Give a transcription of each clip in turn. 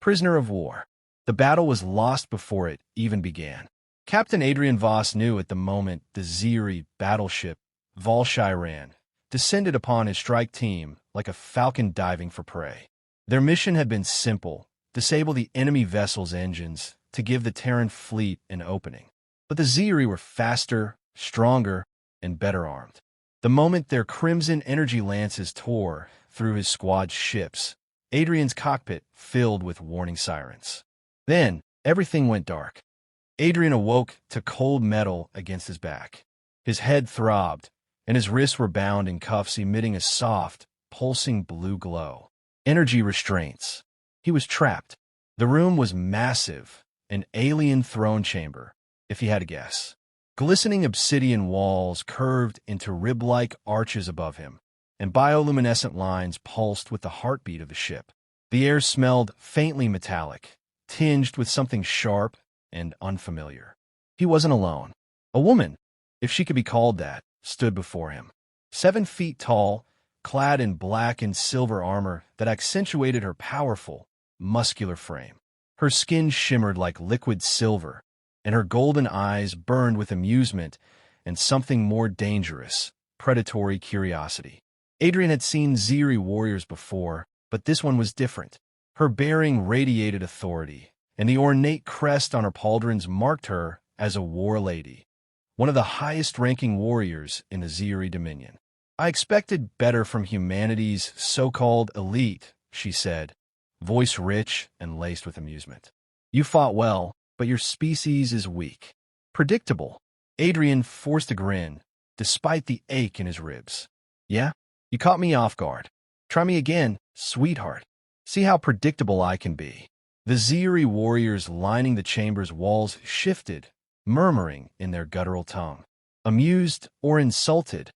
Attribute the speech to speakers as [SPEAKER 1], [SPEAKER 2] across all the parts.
[SPEAKER 1] Prisoner of war. The battle was lost before it even began. Captain Adrian Voss knew at the moment the Zeyari battleship, Vel'Saari, descended upon his strike team like a falcon diving for prey. Their mission had been simple: disable the enemy vessel's engines to give the Terran fleet an opening. But the Zeyari were faster, stronger, and better armed. The moment their crimson energy lances tore through his squad's ships, Adrian's cockpit filled with warning sirens. Then, everything went dark. Adrian awoke to cold metal against his back. His head throbbed, and his wrists were bound in cuffs emitting a soft, pulsing blue glow. Energy restraints. He was trapped. The room was massive, an alien throne chamber, if he had to guess. Glistening obsidian walls curved into rib-like arches above him, and bioluminescent lines pulsed with the heartbeat of the ship. The air smelled faintly metallic, tinged with something sharp and unfamiliar. He wasn't alone. A woman, if she could be called that, stood before him. 7 feet tall, clad in black and silver armor that accentuated her powerful, muscular frame. Her skin shimmered like liquid silver, and her golden eyes burned with amusement and something more dangerous, predatory curiosity. Adrian had seen Zeyari warriors before, but this one was different. Her bearing radiated authority, and the ornate crest on her pauldrons marked her as a warlady, one of the highest-ranking warriors in the Zeyari Dominion. "I expected better from humanity's so-called elite," she said, voice rich and laced with amusement. "You fought well, but your species is weak." Predictable. Adrian forced a grin, despite the ache in his ribs. "Yeah? You caught me off guard. Try me again, sweetheart. See how predictable I can be." The Zeyari warriors lining the chamber's walls shifted, murmuring in their guttural tongue. Amused or insulted,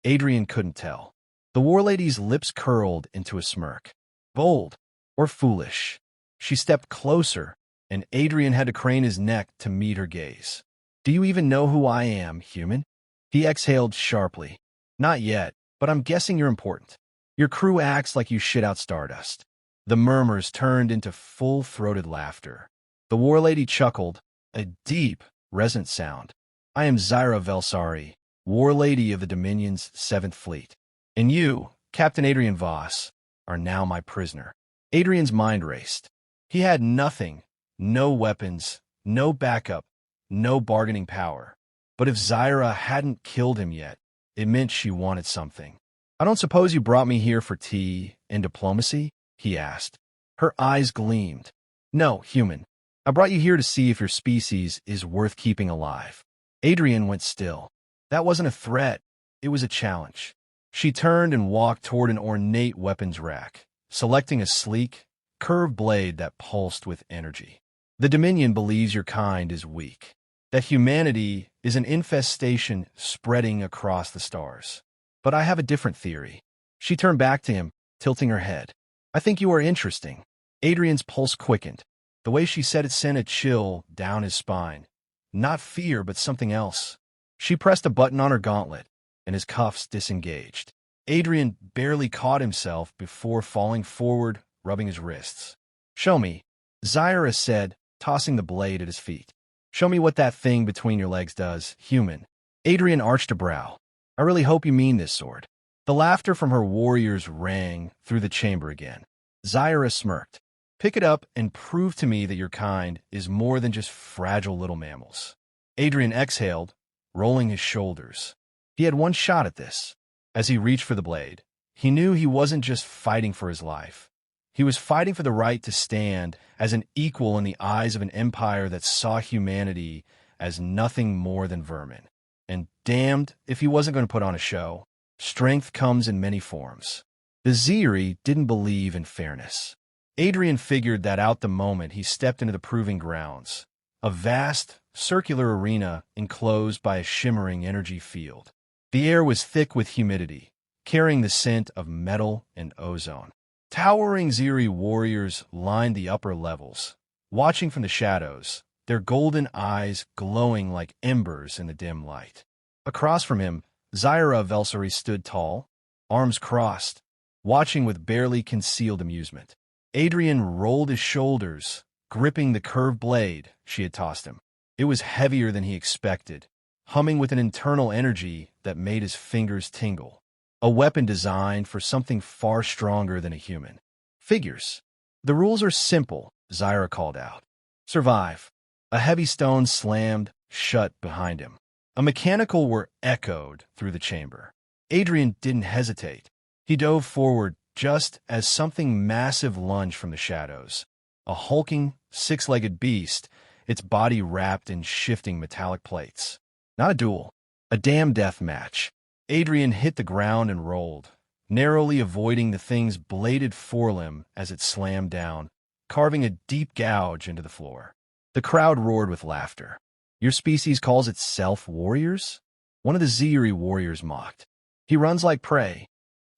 [SPEAKER 1] Adrian couldn't tell. The warlady's lips curled into a smirk. Bold or foolish? She stepped closer, and Adrian had to crane his neck to meet her gaze. "Do you even know who I am, human?" He exhaled sharply. "Not yet, but I'm guessing you're important. Your crew acts like you shit out stardust." The murmurs turned into full-throated laughter. The warlady chuckled, a deep, resonant sound. "I am Xyara Vel'Saari, warlady of the Dominion's 7th Fleet. And you, Captain Adrian Voss, are now my prisoner." Adrian's mind raced. He had nothing, no weapons, no backup, no bargaining power. But if Xyara hadn't killed him yet, it meant she wanted something. "I don't suppose you brought me here for tea and diplomacy?" he asked. Her eyes gleamed. "No, human. I brought you here to see if your species is worth keeping alive." Adrian went still. That wasn't a threat. It was a challenge. She turned and walked toward an ornate weapons rack, selecting a sleek, curved blade that pulsed with energy. "The Dominion believes your kind is weak, that humanity is an infestation spreading across the stars. But I have a different theory." She turned back to him, tilting her head. "I think you are interesting." Adrian's pulse quickened. The way she said it sent a chill down his spine. Not fear, but something else. She pressed a button on her gauntlet, and his cuffs disengaged. Adrian barely caught himself before falling forward, rubbing his wrists. "Show me," Xyara said, tossing the blade at his feet. "Show me what that thing between your legs does, human." Adrian arched a brow. "I really hope you mean this sword." The laughter from her warriors rang through the chamber again. Xyara smirked. "Pick it up and prove to me that your kind is more than just fragile little mammals." Adrian exhaled, rolling his shoulders. He had one shot at this. As he reached for the blade, he knew he wasn't just fighting for his life. He was fighting for the right to stand as an equal in the eyes of an empire that saw humanity as nothing more than vermin. And damned if he wasn't going to put on a show. Strength comes in many forms. The Zeyari didn't believe in fairness. Adrian figured that out the moment he stepped into the proving grounds, a vast, circular arena enclosed by a shimmering energy field. The air was thick with humidity, carrying the scent of metal and ozone. Towering Zeyari warriors lined the upper levels, watching from the shadows, their golden eyes glowing like embers in the dim light. Across from him, Xyara Vel'Saari stood tall, arms crossed, watching with barely concealed amusement. Adrian rolled his shoulders, gripping the curved blade she had tossed him. It was heavier than he expected, humming with an internal energy that made his fingers tingle. A weapon designed for something far stronger than a human. Figures. The rules are simple, Xyara called out. Survive. A heavy stone slammed shut behind him. A mechanical whir echoed through the chamber. Adrian didn't hesitate. He dove forward just as something massive lunged from the shadows. A hulking, six-legged beast, its body wrapped in shifting metallic plates. Not a duel. A damn death match. Adrian hit the ground and rolled, narrowly avoiding the thing's bladed forelimb as it slammed down, carving a deep gouge into the floor. The crowd roared with laughter. Your species calls itself warriors? One of the Zeyari warriors mocked. He runs like prey.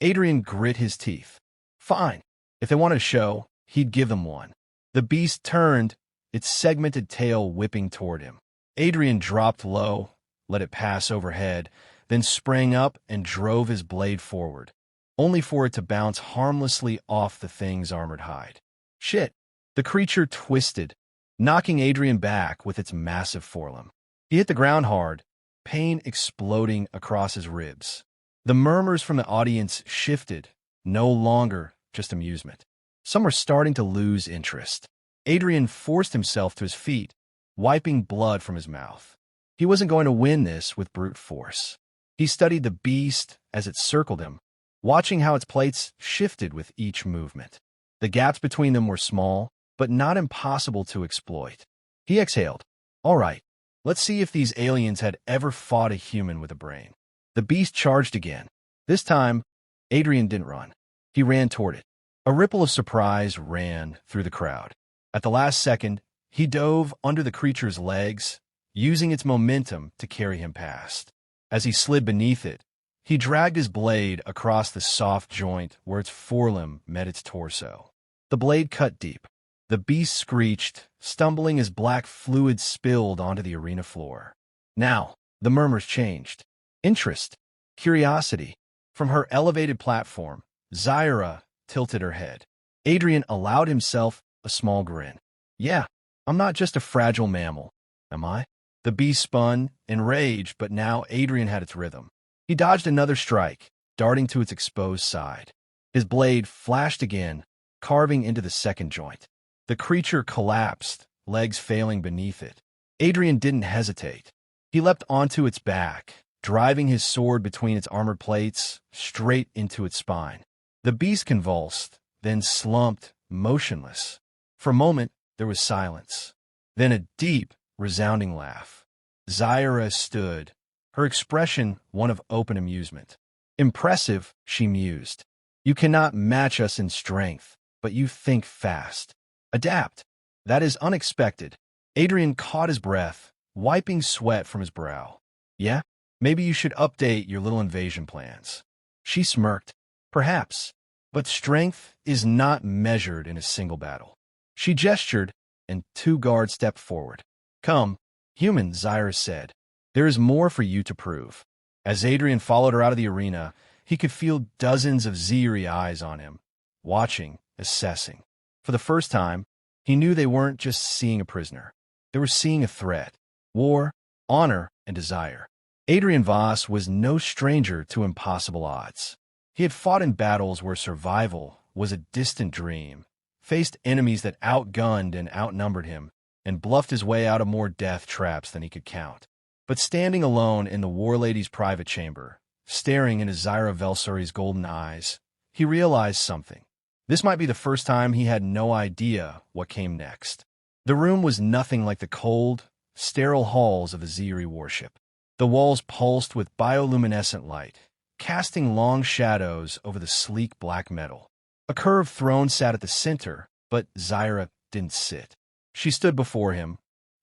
[SPEAKER 1] Adrian grit his teeth. Fine. If they wanted a show, he'd give them one. The beast turned, its segmented tail whipping toward him. Adrian dropped low, let it pass overhead, then sprang up and drove his blade forward, only for it to bounce harmlessly off the thing's armored hide. Shit! The creature twisted, knocking Adrian back with its massive forelimb. He hit the ground hard, pain exploding across his ribs. The murmurs from the audience shifted, no longer just amusement. Some were starting to lose interest. Adrian forced himself to his feet, wiping blood from his mouth. He wasn't going to win this with brute force. He studied the beast as it circled him, watching how its plates shifted with each movement. The gaps between them were small, but not impossible to exploit. He exhaled. All right, let's see if these aliens had ever fought a human with a brain. The beast charged again. This time, Adrian didn't run. He ran toward it. A ripple of surprise ran through the crowd. At the last second, he dove under the creature's legs, using its momentum to carry him past. As he slid beneath it, he dragged his blade across the soft joint where its forelimb met its torso. The blade cut deep. The beast screeched, stumbling as black fluid spilled onto the arena floor. Now, the murmurs changed. Interest. Curiosity. From her elevated platform, Xyara tilted her head. Adrian allowed himself a small grin. Yeah, I'm not just a fragile mammal, am I? The beast spun, enraged, but now Adrian had its rhythm. He dodged another strike, darting to its exposed side. His blade flashed again, carving into the second joint. The creature collapsed, legs failing beneath it. Adrian didn't hesitate. He leapt onto its back, driving his sword between its armored plates, straight into its spine. The beast convulsed, then slumped, motionless. For a moment, there was silence. Then a deep, resounding laugh. Xyara stood, her expression one of open amusement. Impressive, she mused. You cannot match us in strength, but you think fast. Adapt. That is unexpected. Adrian caught his breath, wiping sweat from his brow. Yeah? Maybe you should update your little invasion plans. She smirked. Perhaps. But strength is not measured in a single battle. She gestured, and two guards stepped forward. Come, human, Xyara said. There is more for you to prove. As Adrian followed her out of the arena, he could feel dozens of Zeyari eyes on him, watching, assessing. For the first time, he knew they weren't just seeing a prisoner. They were seeing a threat, war, honor, and desire. Adrian Voss was no stranger to impossible odds. He had fought in battles where survival was a distant dream, faced enemies that outgunned and outnumbered him, and bluffed his way out of more death traps than he could count. But standing alone in the Warlady's private chamber, staring into Xyara Vel'Saari's golden eyes, he realized something. This might be the first time he had no idea what came next. The room was nothing like the cold, sterile halls of a Zeyari warship. The walls pulsed with bioluminescent light, casting long shadows over the sleek black metal. A curved throne sat at the center, but Xyara didn't sit. She stood before him,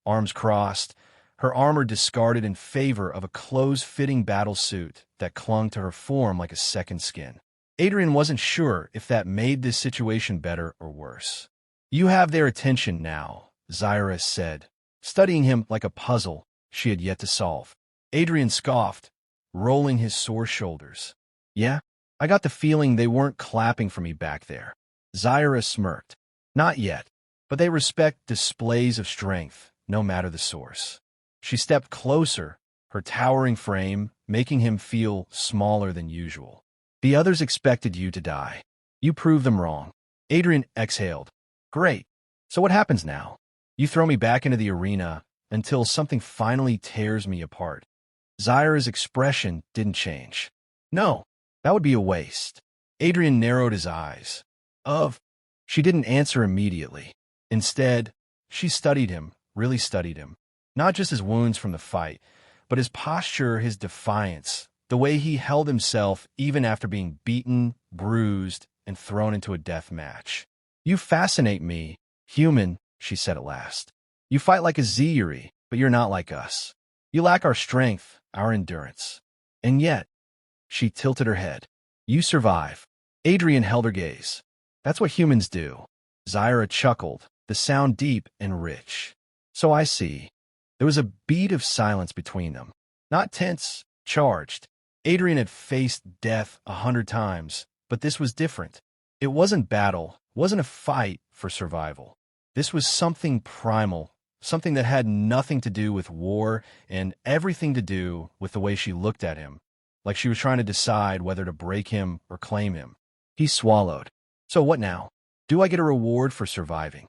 [SPEAKER 1] arms crossed, her armor discarded in favor of a close-fitting battle suit that clung to her form like a second skin. Adrian wasn't sure if that made this situation better or worse. You have their attention now, Xyara said, studying him like a puzzle she had yet to solve. Adrian scoffed, rolling his sore shoulders. Yeah, I got the feeling they weren't clapping for me back there. Xyara smirked. Not yet, but they respect displays of strength, no matter the source. She stepped closer, her towering frame making him feel smaller than usual. The others expected you to die. You proved them wrong. Adrian exhaled. Great. So what happens now? You throw me back into the arena until something finally tears me apart. Xyara's expression didn't change. No, that would be a waste. Adrian narrowed his eyes. She didn't answer immediately. Instead, she studied him, really studied him. Not just his wounds from the fight, but his posture, his defiance, the way he held himself even after being beaten, bruised, and thrown into a death match. You fascinate me, human, she said at last. You fight like a Zeyari, but you're not like us. You lack our strength, our endurance. And yet, she tilted her head. You survive. Adrian held her gaze. That's what humans do. Xyara chuckled, the sound deep and rich. So I see. There was a beat of silence between them. Not tense, charged. Adrian had faced death 100 times, but this was different. It wasn't battle, wasn't a fight for survival. This was something primal, something that had nothing to do with war and everything to do with the way she looked at him, like she was trying to decide whether to break him or claim him. He swallowed. So what now? Do I get a reward for surviving?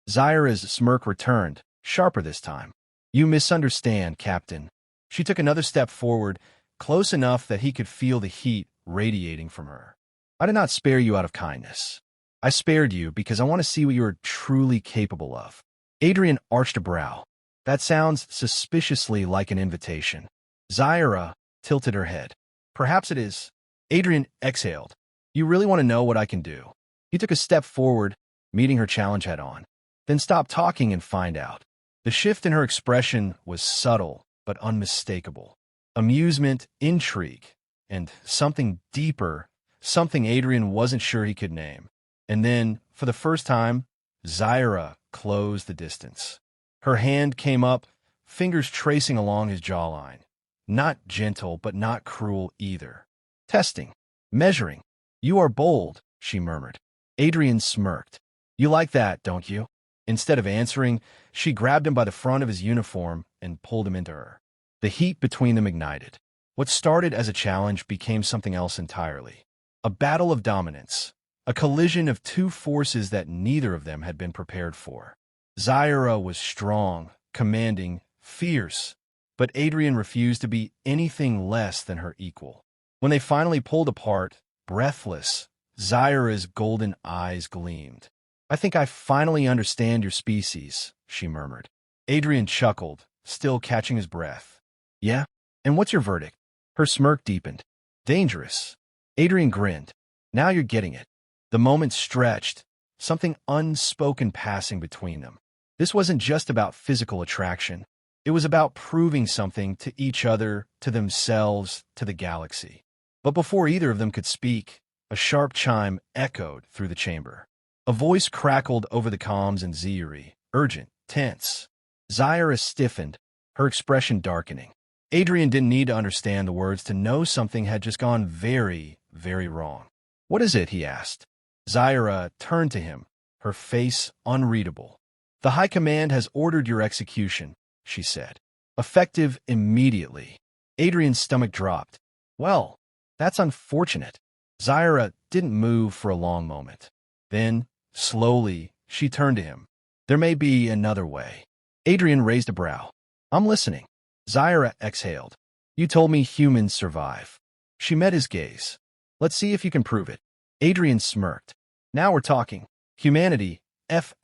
[SPEAKER 1] Xyara's smirk returned, sharper this time. You misunderstand, Captain. She took another step forward, close enough that he could feel the heat radiating from her. I did not spare you out of kindness. I spared you because I want to see what you are truly capable of. Adrian arched a brow. That sounds suspiciously like an invitation. Xyara tilted her head. Perhaps it is. Adrian exhaled. You really want to know what I can do? He took a step forward, meeting her challenge head-on. Then stopped talking and find out. The shift in her expression was subtle but unmistakable. Amusement, intrigue, and something deeper, something Adrian wasn't sure he could name. And then, for the first time, Xyara closed the distance. Her hand came up, fingers tracing along his jawline. Not gentle, but not cruel either. Testing. Measuring. You are bold, she murmured. Adrian smirked. You like that, don't you? Instead of answering, she grabbed him by the front of his uniform and pulled him into her. The heat between them ignited. What started as a challenge became something else entirely. A battle of dominance. A collision of two forces that neither of them had been prepared for. Xyara was strong, commanding, fierce, but Adrian refused to be anything less than her equal. When they finally pulled apart, breathless, Xyara's golden eyes gleamed. I think I finally understand your species, she murmured. Adrian chuckled, still catching his breath. Yeah? And what's your verdict? Her smirk deepened. Dangerous. Adrian grinned. Now you're getting it. The moment stretched, something unspoken passing between them. This wasn't just about physical attraction. It was about proving something to each other, to themselves, to the galaxy. But before either of them could speak, a sharp chime echoed through the chamber. A voice crackled over the comms in Zeyari, urgent, tense. Xyara stiffened, her expression darkening. Adrian didn't need to understand the words to know something had just gone very, very wrong. What is it? He asked. Xyara turned to him, her face unreadable. The High Command has ordered your execution, she said. Effective immediately. Adrian's stomach dropped. Well, that's unfortunate. Xyara didn't move for a long moment. Then, slowly, she turned to him. There may be another way. Adrian raised a brow. I'm listening. Xyara exhaled. You told me humans survive. She met his gaze. Let's see if you can prove it. Adrian smirked. Now we're talking. Humanity, F***,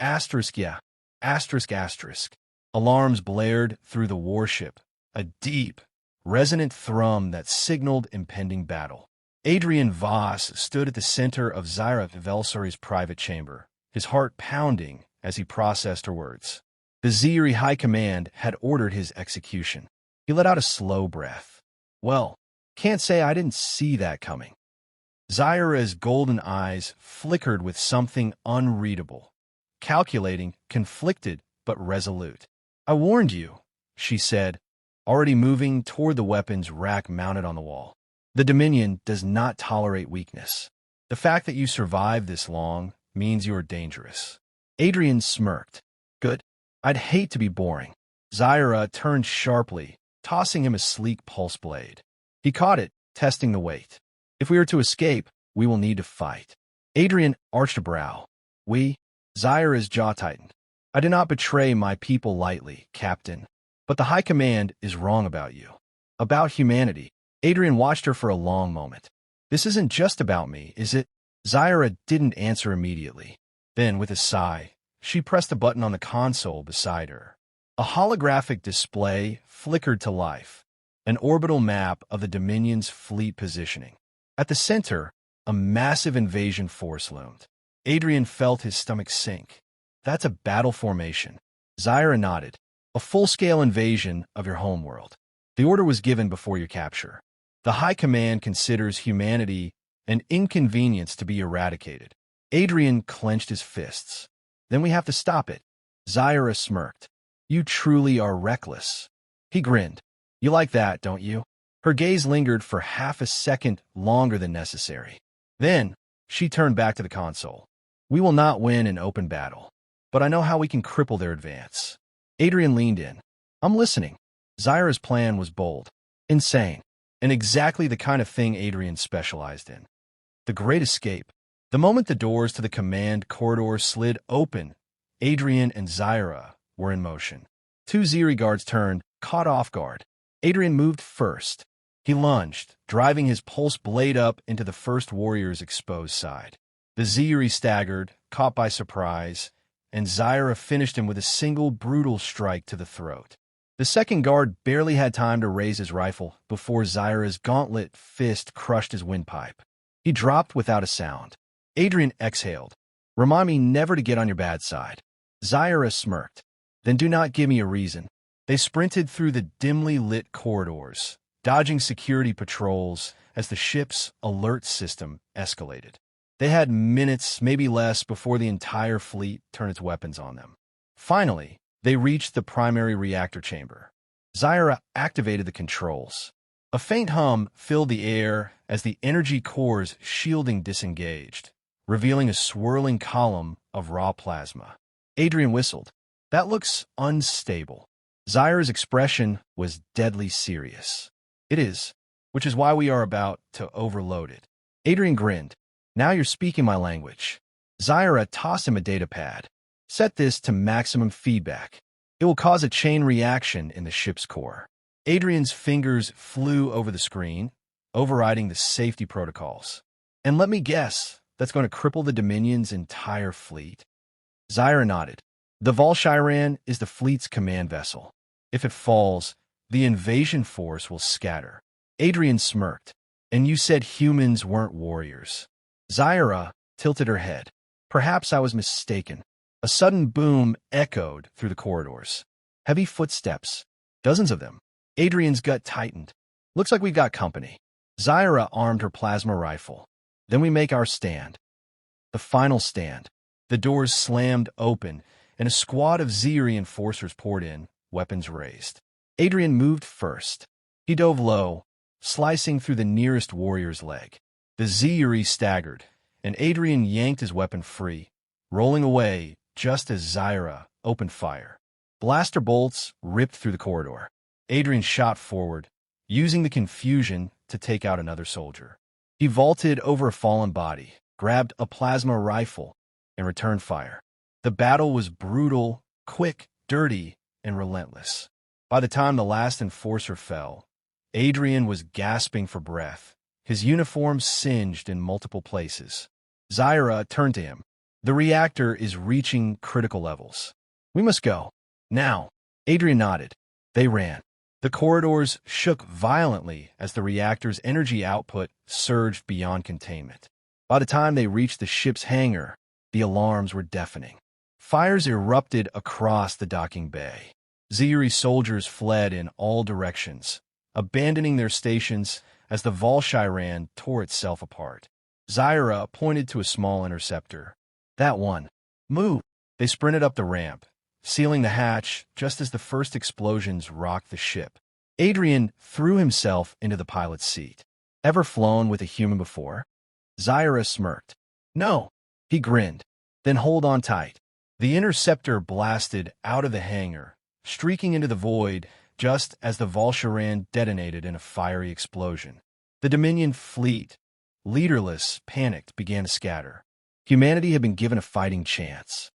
[SPEAKER 1] yeah. ***. Alarms blared through the warship. A deep, resonant thrum that signaled impending battle. Adrian Voss stood at the center of Xyara Vel'Saari's private chamber, his heart pounding as he processed her words. The Zeyari High Command had ordered his execution. He let out a slow breath. Well, can't say I didn't see that coming. Xyara's golden eyes flickered with something unreadable. Calculating, conflicted, but resolute. I warned you, she said, already moving toward the weapons rack mounted on the wall. The Dominion does not tolerate weakness. The fact that you survived this long, means you are dangerous. Adrian smirked. Good. I'd hate to be boring. Xyara turned sharply, tossing him a sleek pulse blade. He caught it, testing the weight. If we are to escape, we will need to fight. Adrian arched a brow. We? Xyara's jaw tightened. I did not betray my people lightly, Captain. But the High Command is wrong about you. About humanity. Adrian watched her for a long moment. This isn't just about me, is it? Xyara didn't answer immediately. Then, with a sigh, she pressed a button on the console beside her. A holographic display flickered to life, an orbital map of the Dominion's fleet positioning. At the center, a massive invasion force loomed. Adrian felt his stomach sink. That's a battle formation. Xyara nodded. A full-scale invasion of your homeworld. The order was given before your capture. The High Command considers humanity an inconvenience to be eradicated. Adrian clenched his fists. Then we have to stop it. Xyara smirked. You truly are reckless. He grinned. You like that, don't you? Her gaze lingered for half a second longer than necessary. Then, she turned back to the console. We will not win an open battle, but I know how we can cripple their advance. Adrian leaned in. I'm listening. Xyara's plan was bold, insane, and exactly the kind of thing Adrian specialized in. The Great Escape. The moment the doors to the command corridor slid open, Adrian and Xyara were in motion. Two Zeyari guards turned, caught off guard. Adrian moved first. He lunged, driving his pulse blade up into the first warrior's exposed side. The Zeyari staggered, caught by surprise, and Xyara finished him with a single brutal strike to the throat. The second guard barely had time to raise his rifle before Xyara's gauntlet fist crushed his windpipe. He dropped without a sound. Adrian exhaled. Remind me never to get on your bad side. Xyara smirked. Then do not give me a reason. They sprinted through the dimly lit corridors, dodging security patrols as the ship's alert system escalated. They had minutes, maybe less, before the entire fleet turned its weapons on them. Finally, they reached the primary reactor chamber. Xyara activated the controls. A faint hum filled the air as the energy core's shielding disengaged, revealing a swirling column of raw plasma. Adrian whistled. That looks unstable. Xyara's expression was deadly serious. It is, which is why we are about to overload it. Adrian grinned. Now you're speaking my language. Xyara tossed him a data pad. Set this to maximum feedback. It will cause a chain reaction in the ship's core. Adrian's fingers flew over the screen, overriding the safety protocols. And let me guess, that's going to cripple the Dominion's entire fleet. Xyara nodded. The Vel'Saari is the fleet's command vessel. If it falls, the invasion force will scatter. Adrian smirked. And you said humans weren't warriors. Xyara tilted her head. Perhaps I was mistaken. A sudden boom echoed through the corridors. Heavy footsteps. Dozens of them. Adrian's gut tightened. Looks like we've got company. Xyara armed her plasma rifle. Then we make our stand. The final stand. The doors slammed open, and a squad of Zeyari enforcers poured in, weapons raised. Adrian moved first. He dove low, slicing through the nearest warrior's leg. The Zeyari staggered, and Adrian yanked his weapon free, rolling away just as Xyara opened fire. Blaster bolts ripped through the corridor. Adrian shot forward, using the confusion to take out another soldier. He vaulted over a fallen body, grabbed a plasma rifle, and returned fire. The battle was brutal, quick, dirty, and relentless. By the time the last enforcer fell, Adrian was gasping for breath, his uniform singed in multiple places. Xyara turned to him. The reactor is reaching critical levels. We must go. Now. Adrian nodded. They ran. The corridors shook violently as the reactor's energy output surged beyond containment. By the time they reached the ship's hangar, the alarms were deafening. Fires erupted across the docking bay. Zeyari soldiers fled in all directions, abandoning their stations as the Vel'Saari tore itself apart. Xyara pointed to a small interceptor. That one. Move! They sprinted up the ramp, sealing the hatch just as the first explosions rocked the ship. Adrian threw himself into the pilot's seat. Ever flown with a human before? Xyara smirked. No. He grinned. Then hold on tight. The interceptor blasted out of the hangar, streaking into the void just as the Vel'Saari detonated in a fiery explosion. The Dominion fleet, leaderless, panicked, began to scatter. Humanity had been given a fighting chance.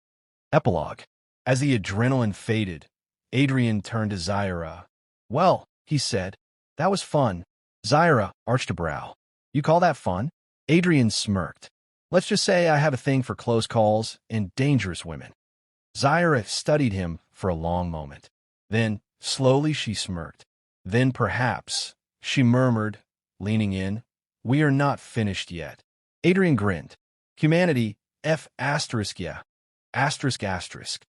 [SPEAKER 1] Epilogue. As the adrenaline faded, Adrian turned to Xyara. "Well," he said, "that was fun." Xyara arched a brow. "You call that fun?" Adrian smirked. "Let's just say I have a thing for close calls and dangerous women." Xyara studied him for a long moment. Then, slowly, she smirked. "Then perhaps," she murmured, leaning in, "we are not finished yet." Adrian grinned. "Humanity, F***, yeah. ***.